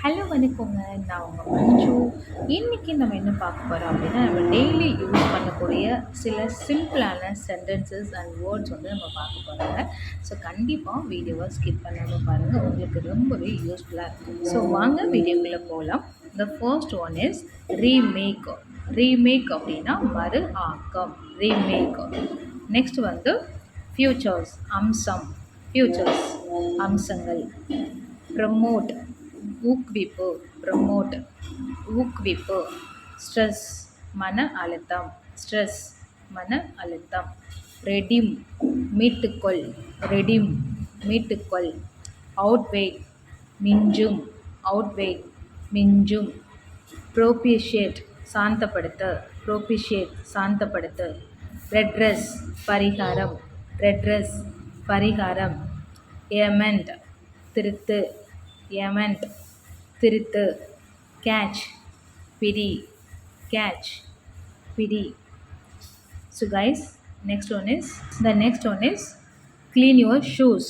Hello வணக்கங்க. நான் உங்க மஞ்சு. இன்னைக்கு நம்ம என்ன பார்க்க போறோம் அப்படின்னா, நம்ம டெய்லி யூஸ் பண்ணக்கூடிய சில சிம்பிளான சென்டென்சஸ் அண்ட் வேர்ட்ஸ் வந்து நம்ம பார்க்க போறோங்க. ஸோ கண்டிப்பா வீடியோவை ஸ்கிப் பண்ணாம பாருங்க. உங்களுக்கு ரொம்பவே யூஸ்ஃபுல்லா இருக்கும். ஸோ வாங்க வீடியோக்குள்ள போலாம். The first one is remake. Remake அப்படின்னா மறு ஆக்கம். Remake. நெக்ஸ்ட் வந்து ஃபியூச்சர்ஸ், அம்சம். ஃபியூச்சர்ஸ், அம்சங்கள். ப்ரமோட், ஊக்குவிப்பு. ப்ரமோட், ஊக்குவிப்பு. ஸ்ட்ரெஸ், மன அழுத்தம். ஸ்ட்ரெஸ், மன அழுத்தம். ரெடீம், மீட்டுக்கொள். ரெடீம், மீட்டுக்கொள். அவுட்வேக், மிஞ்சும். அவுட்வேக், மிஞ்சும். ப்ரோபிஷியேட், சாந்தப்படுத்த. ப்ரோபிஷியேட், சாந்தப்படுத்த. ரெட்ரெஸ், பரிகாரம். ரெட்ரெஸ், பரிகாரம். ஏமெண்ட், திருத்து. ஏமெண்ட், திருத்து. கேட்ச், பிடி. கேட்ச், பிடி. So guys, the next one is clean your shoes.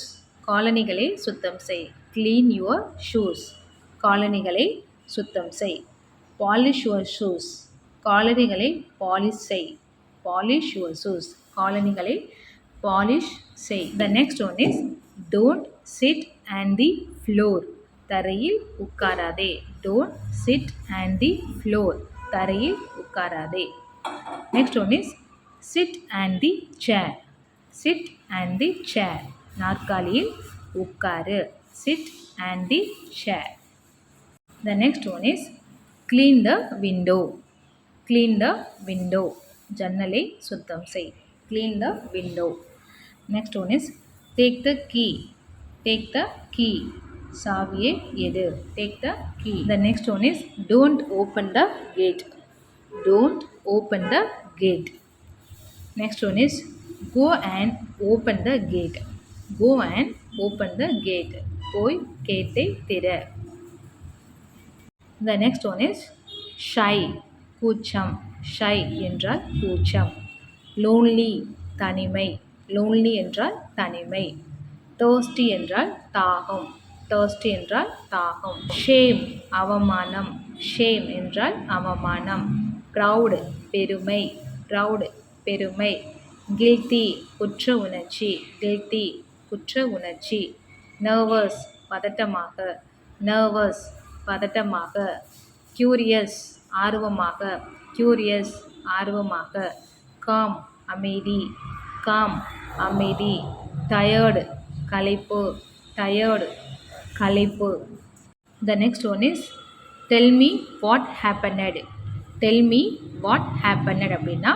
காலணிகளை சுத்தம் செய். Clean your shoes. காலணிகளை சுத்தம் செய். Polish your shoes. காலணிகளை பாலிஷ் செய். Polish your shoes. காலணிகளை பாலிஷ் செய். The next one is don't sit on the floor. தரையில் உட்காராதே. Don't sit on the floor. தரையில் உட்காராதே. Next one is sit on the chair. Sit on the chair. நாற்காலியில் உட்காரு. Sit on the chair. The next one is clean the window. Clean the window. ஜன்னலை சுத்தம் செய். Clean the window. Next one is take the key. Take the key. சாவியை எடு. Take the key. The next one is don't open the gate. Don't open the gate. Next one is go and open the gate. Go and open the gate. போய் கேட்டை திற. The next one is shy, கூச்சம். Shy என்றால் கூச்சம். Lonely, தனிமை. Lonely என்றால் தனிமை. Thirsty என்றால் தாகம். Thirsty என்றால் தாகம். Shame, அவமானம். Shame என்றால் அவமானம். Proud, பெருமை. Proud, பெருமை. Guilty, குற்ற உணர்ச்சி. Guilty, குற்ற உணர்ச்சி. Nervous, பதட்டமாக. Nervous, பதட்டமாக. Curious, ஆர்வமாக. Curious, ஆர்வமாக. Calm, அமைதி. Calm, அமைதி. Tired, களைப்பு. Tired, களைப்பு. The next one is tell me what happened. Tell me what happened அப்படின்னா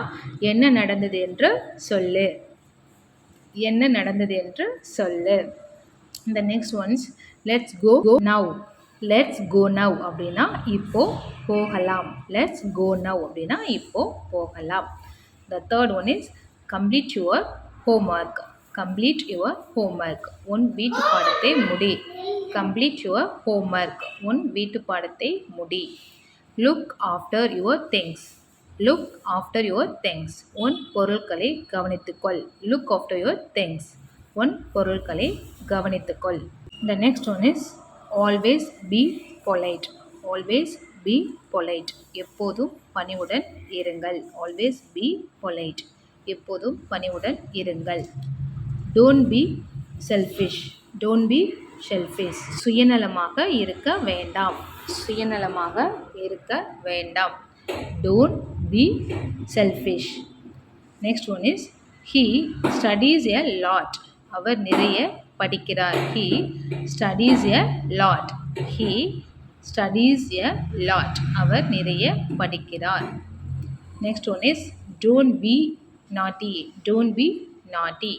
என்ன நடந்தது என்று சொல்லு. என்ன நடந்தது என்று சொல்லு. The next ones let's go now. Let's go now அப்படின்னா இப்போ போகலாம். Let's go now அப்படின்னா இப்போ போகலாம். The third one is complete your homework. Complete your homework. உன் வீட்டு பாடத்தை முடி. Complete your homework. உன் வீட்டு பாடத்தை முடி. Look after your things. Look after your things. உன் பொருட்களை கவனித்துக்கொள். Look after your things. உன் பொருட்களை கவனித்துக்கொள். The next one is always be polite. Always be polite. எப்போதும் பணிவுடன் இருங்கள். Always be polite. எப்போதும் பணிவுடன் இருங்கள். Don't be selfish. Don't be selfish. சுயநலமாக இருக்க வேண்டாம். சுயநலமாக இருக்க வேண்டாம். Don't be selfish. Next one is he studies a lot. அவர் நிறைய படிக்கிறார். He studies a lot. He studies a lot. அவர் நிறைய படிக்கிறார். Next one is don't be naughty. Don't be naughty.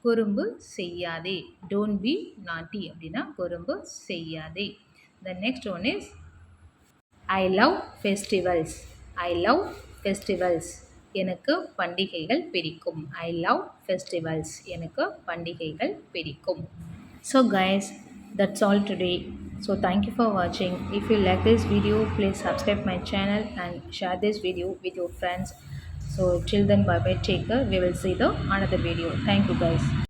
குறும்பு செய்யாதே. Don't be naughty அப்படின்னா குறும்பு செய்யாதே. The next one is I love festivals. I love festivals. எனக்கு பண்டிகைகள் பிடிக்கும். I love festivals. எனக்கு பண்டிகைகள் பிடிக்கும். So guys, that's all today. So thank you for watching. If you like this video, please subscribe my channel and share this video with your friends. So till then, bye bye, take care. We will see the another video. Thank you guys.